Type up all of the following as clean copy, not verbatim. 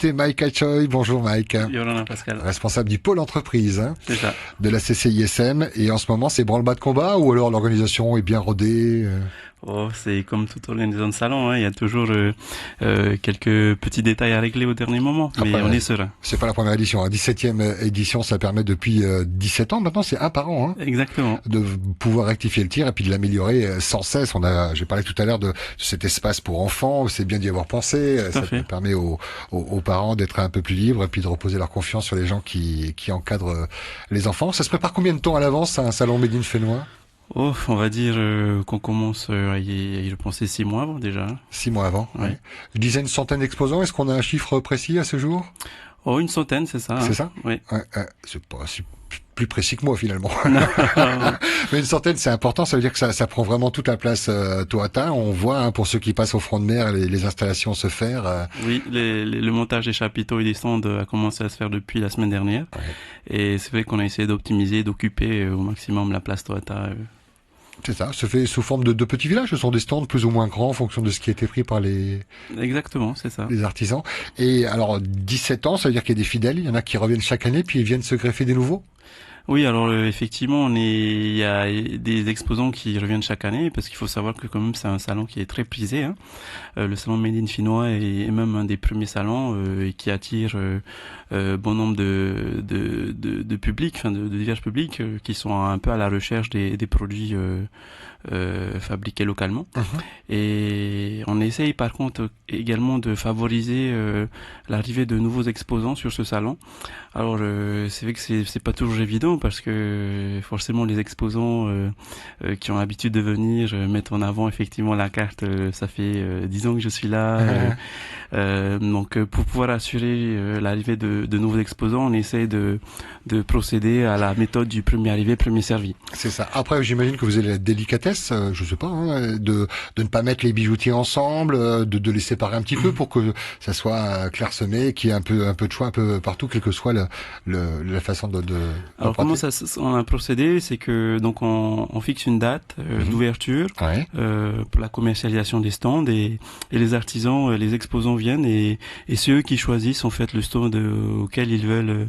invité Mike Choi. Bonjour Mike. Yorana Pascal. Responsable du pôle entreprise C'est ça. de la CCISM. Et en ce moment, c'est branle-bas de combat ou alors l'organisation est bien rodée Oh, c'est comme toute organisation de salon, hein. Il y a toujours quelques petits détails à régler au dernier moment, mais on est serein. C'est pas la première édition, hein. 17e édition, ça permet depuis 17 ans maintenant, c'est un par an, hein, Exactement. de pouvoir rectifier le tir et puis de l'améliorer sans cesse. J'ai parlé tout à l'heure de cet espace pour enfants, c'est bien d'y avoir pensé. Ça permet aux parents d'être un peu plus libres et puis de reposer leur confiance sur les gens qui encadrent les enfants. Ça se prépare combien de temps à l'avance, un salon Made in Fénois? Oh, on va dire qu'on commence à y repenser 6 mois avant déjà. 6 mois avant. Ouais. Ouais. Je disais une centaine d'exposants. Est-ce qu'on a un chiffre précis à ce jour? Oh, une centaine, c'est ça. C'est ça? Oui. C'est pas plus précis que moi finalement. Mais une centaine, c'est important. Ça veut dire que ça prend vraiment toute la place Tohata. On voit, hein, pour ceux qui passent au front de mer, les installations se faire. Oui, le montage des chapiteaux et des stands a commencé à se faire depuis la semaine dernière. Ouais. Et c'est vrai qu'on a essayé d'optimiser, d'occuper au maximum la place Tohata. C'est ça, se fait sous forme de petits villages. Ce sont des stands plus ou moins grands en fonction de ce qui a été pris par les artisans. Et alors, 17 ans, ça veut dire qu'il y a des fidèles. Il y en a qui reviennent chaque année, puis ils viennent se greffer des nouveaux. Oui, alors effectivement, il y a des exposants qui reviennent chaque année, parce qu'il faut savoir que quand même c'est un salon qui est très prisé, hein. Le salon Made in Fénois est même un des premiers salons qui attire bon nombre de publics, enfin de divers publics qui sont un peu à la recherche des produits fabriqués localement. Et on essaye par contre également de favoriser l'arrivée de nouveaux exposants sur ce salon. Alors c'est vrai que c'est pas toujours évident parce que forcément les exposants qui ont l'habitude de venir mettre en avant effectivement la carte, ça fait 10 ans que je suis là. Donc pour pouvoir assurer l'arrivée de nouveaux exposants, on essaie de procéder à la méthode du premier arrivé, premier servi. C'est ça. Après, j'imagine que vous avez la délicatesse, je sais pas, hein, de ne pas mettre les bijoutiers ensemble, de les séparer un petit peu pour que ça soit clairsemé, qu'il y ait un peu de choix un peu partout, quelle que soit la façon de Alors comment on a procédé, c'est que donc on fixe une date d'ouverture pour la commercialisation des stands et les artisans, les exposants viennent et c'est eux qui choisissent en fait le stand auquel ils veulent,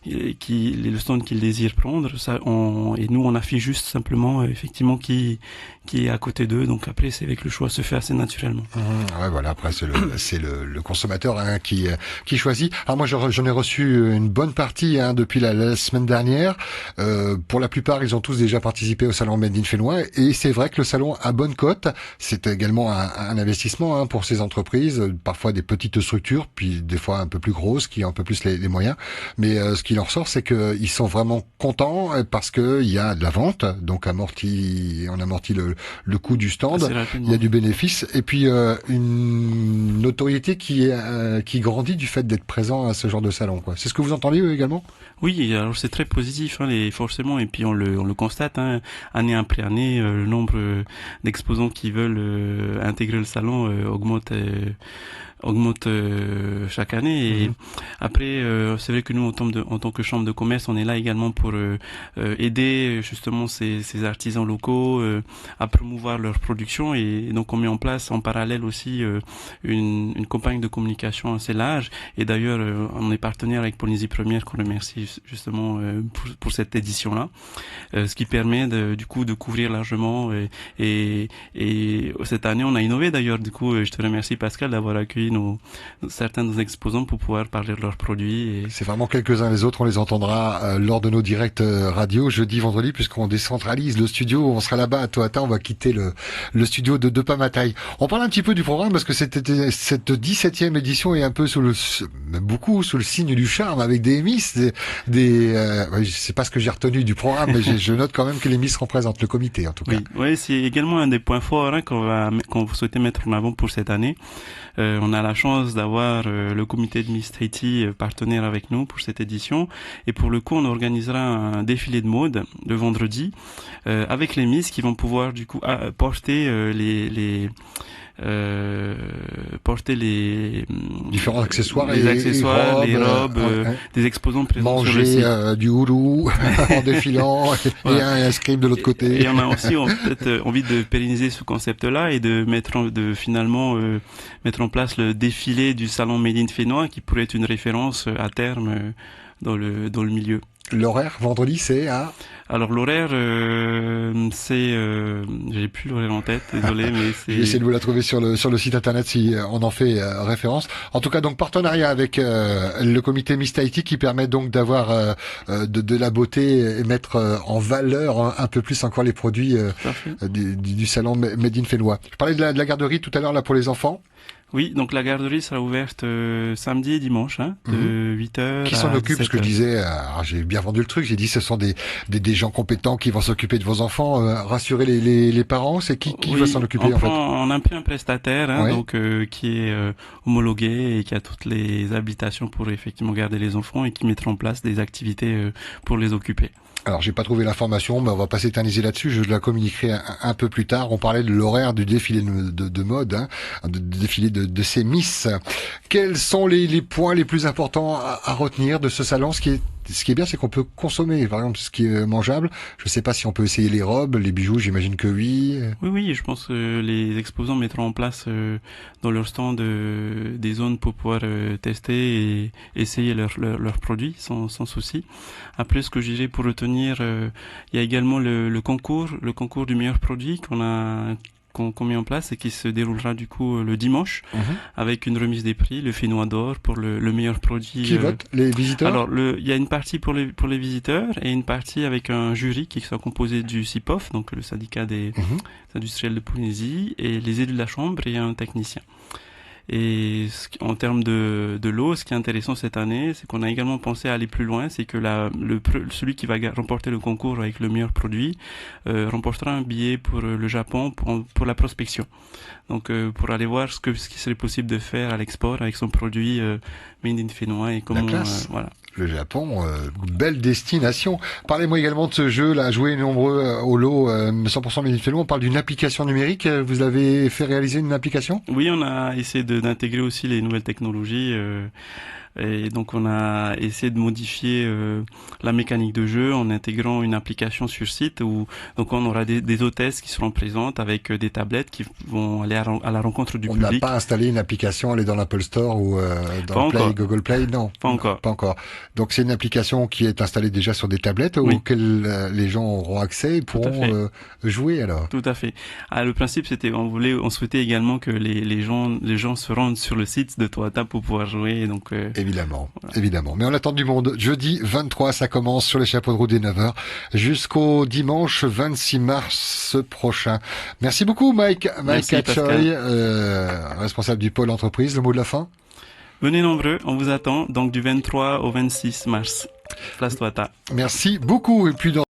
le stand qu'ils désirent prendre. Ça, et nous on affiche juste simplement effectivement qui est à côté d'eux. Donc après c'est avec le choix se fait assez naturellement. Ouais, voilà. Après c'est le consommateur, hein, qui choisit. Alors moi j'en ai reçu une bonne partie, hein, depuis la semaine dernière. Pour la plupart ils ont tous déjà participé au salon Made in Fénois et c'est vrai que le salon a bonne cote. C'est également un investissement, hein, pour ces entreprises, parfois des petites structures, puis des fois un peu plus grosses qui ont un peu plus les moyens. Mais ce qui en ressort, c'est que ils sont vraiment contents parce que il y a de la vente, donc on amortit le coût du stand, il y a du bénéfice et puis une notoriété qui grandit du fait d'être présent à ce genre de salon, quoi. C'est ce que vous entendez également? Oui, alors c'est très positif, hein, forcément, et puis on le constate, hein, année après année, le nombre d'exposants qui veulent intégrer le salon augmente chaque année. Et après, c'est vrai que nous, en tant que chambre de commerce, on est là également pour aider justement ces artisans locaux à promouvoir leur production. Et donc, on met en place en parallèle aussi une campagne de communication assez large. Et d'ailleurs, on est partenaire avec Polynésie Première, qu'on remercie justement pour cette édition-là, ce qui permet du coup de couvrir largement. Et cette année, on a innové d'ailleurs. Du coup, je te remercie Pascal d'avoir accueilli certains de nos exposants pour pouvoir parler de leurs produits. C'est vraiment quelques-uns, les autres on les entendra lors de nos directs radio jeudi, vendredi, puisqu'on décentralise le studio. On sera là-bas à Tohata, on va quitter le studio de Pamatai. On parle un petit peu du programme parce que cette 17e édition est un peu beaucoup sous le signe du charme, avec des Miss, je sais pas ce que j'ai retenu du programme, mais je note quand même que les Miss représentent le comité en tout cas. Oui, c'est également un des points forts, hein, qu'on souhaitait mettre en avant pour cette année. On a la chance d'avoir le comité de Miss Tahiti partenaire avec nous pour cette édition, et pour le coup on organisera un défilé de mode le vendredi avec les Miss qui vont pouvoir du coup porter porter les différents accessoires, les robes, des exposants présents sur le site. Manger du houlou en défilant et un scribe de l'autre côté. Et on a aussi peut-être envie de pérenniser ce concept-là et de finalement mettre en place le défilé du salon Made in Fénois qui pourrait être une référence à terme dans le milieu. L'horaire vendredi c'est à... Alors l'horaire c'est j'ai plus l'horaire en tête, désolé, mais c'est... J'essaie de vous la trouver sur le site internet si on en fait référence. En tout cas donc partenariat avec le comité Miss Tahiti qui permet donc d'avoir de la beauté et mettre en valeur un peu plus encore les produits du salon Made in Fénois. Je parlais de la garderie tout à l'heure là pour les enfants. Oui, donc la garderie sera ouverte samedi et dimanche, de 8h Qui s'en occupe? Parce que je disais, j'ai bien vendu le truc, j'ai dit ce sont des gens compétents qui vont s'occuper de vos enfants, rassurer les parents, c'est qui va s'en occuper en fait? On a un prestataire, donc qui est homologué et qui a toutes les habilitations pour effectivement garder les enfants et qui mettra en place des activités pour les occuper. Alors, j'ai pas trouvé l'information, mais on va pas s'éterniser là-dessus. Je la communiquerai un peu plus tard. On parlait de l'horaire du défilé de mode, de défilé de ces Miss. Quels sont les points les plus importants à retenir de ce salon? Ce qui est bien, c'est qu'on peut consommer, par exemple, ce qui est mangeable. Je sais pas si on peut essayer les robes, les bijoux, j'imagine que oui. Oui, je pense que les exposants mettront en place dans leur stand des zones pour pouvoir tester et essayer leurs produits sans souci. Après, ce que je dirais pour retenir, il y a également le concours du meilleur produit qu'on met en place et qui se déroulera du coup le dimanche avec une remise des prix, le Fénois d'or pour le meilleur produit. Qui vote? Les visiteurs? Alors il y a une partie pour les visiteurs et une partie avec un jury qui sera composé du CIPOF, donc le syndicat des industriels de Polynésie, et les élus de la chambre et un technicien. Et en termes de lot, ce qui est intéressant cette année, c'est qu'on a également pensé à aller plus loin, c'est que celui qui va remporter le concours avec le meilleur produit remportera un billet pour le Japon pour la prospection. Donc pour aller voir ce qui serait possible de faire à l'export avec son produit Made in Fénois et comment voilà. Le Japon, belle destination. Parlez-moi également de ce jeu, là, jouer nombreux au lot 100% Made in Fénois. On parle d'une application numérique. Vous avez fait réaliser une application? Oui, on a essayé d'intégrer aussi les nouvelles technologies. Et donc on a essayé de modifier la mécanique de jeu en intégrant une application sur site où donc on aura des hôtesses qui seront présentes avec des tablettes qui vont aller à la rencontre du public. On n'a pas installé une application, elle est dans l'Apple Store ou dans Google Play, non. Pas encore. Donc c'est une application qui est installée déjà sur des tablettes auxquelles les gens auront accès et pourront jouer alors. Tout à fait. Le principe c'était on souhaitait également que les gens se rendent sur le site de Toata pour pouvoir jouer donc Évidemment. Mais on attend du monde. Jeudi 23, ça commence sur les chapeaux de roue dès 9h jusqu'au dimanche 26 mars prochain. Merci beaucoup, Mike Kachoy, responsable du pôle entreprise. Le mot de la fin? Venez nombreux, on vous attend. Donc du 23 au 26 mars. Place Toata. Merci beaucoup. Et puis